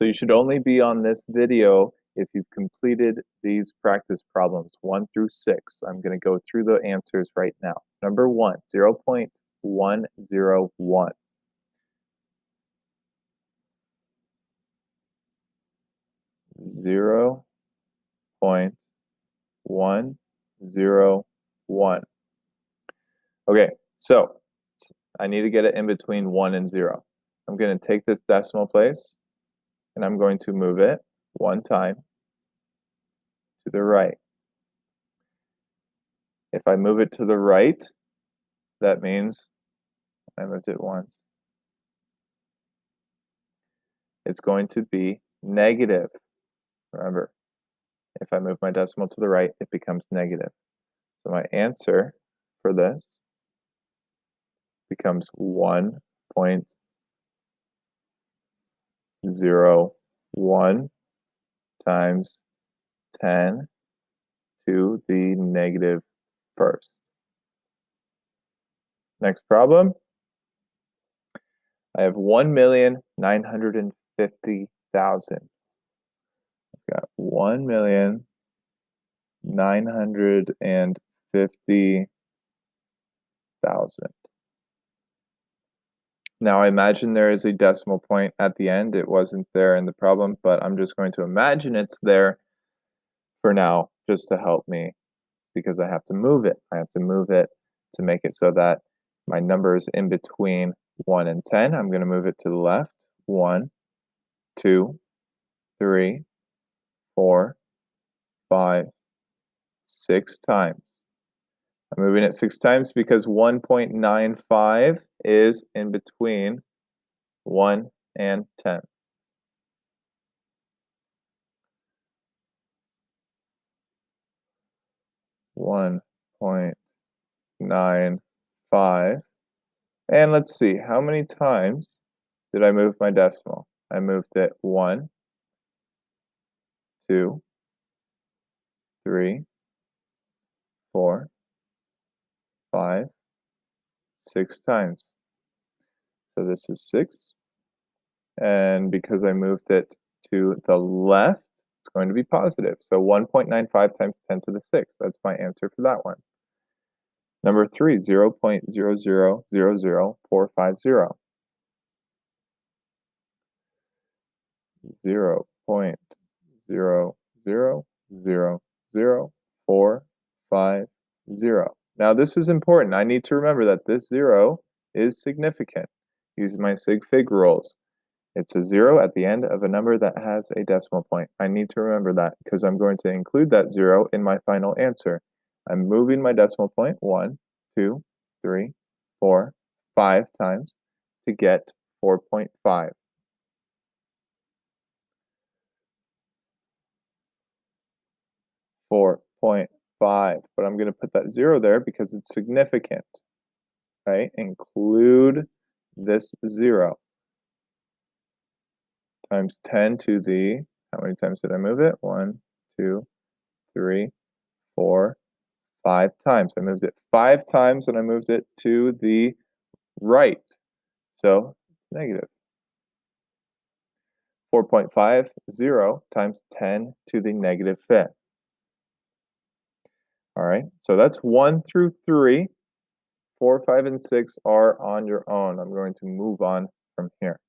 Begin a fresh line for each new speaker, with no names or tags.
So you should only be on this video if you've completed these practice problems 1 through 6. I'm going to go through the answers right now. Number 1, 0.101. 0.101. Okay, so I need to get it in between 1 and 0. I'm going to take this decimal place and I'm going to move it one time to the right. If I move it to the right, that means I moved it once. It's going to be negative. Remember, if I move my decimal to the right, it becomes negative. So my answer for this becomes 1.01 times 10 to the negative first. Next problem. I have 1,950,000. I've got 1,950,000. Now I imagine there is a decimal point at the end. It wasn't there in the problem, but I'm just going to imagine it's there for now, just to help me, because I have to move it. I have to move it to make it so that my number is in between 1 and 10. I'm going to move it to the left. 1, 2, 3, 4, 5, 6 times. I'm moving it 6 times because 1.95 is in between 1 and 10. 1.95. And let's see, how many times did I move my decimal? I moved it 1, 2, 3, 4, 5, 6 times. So this is 6. And because I moved it to the left, it's going to be positive. So 1.95 times 10 to the 6th. That's my answer for that one. Number 3, 0.0000450. 0.0000450. Now this is important. I need to remember that this 0 is significant. Use my sig fig rules. It's a 0 at the end of a number that has a decimal point. I need to remember that because I'm going to include that 0 in my final answer. I'm moving my decimal point 1, 2, 3, 4, 5 times to get 4.5. 4.5, but I'm going to put that 0 there because it's significant, right? Include this 0 times 10 to the, how many times did I move it? 1, 2, 3, 4, 5 times. I moved it 5 times and I moved it to the right. So it's negative. 4.50 times 10 to the negative 5th. All right, so that's 1 through 3. 4, 5, and 6 are on your own. I'm going to move on from here.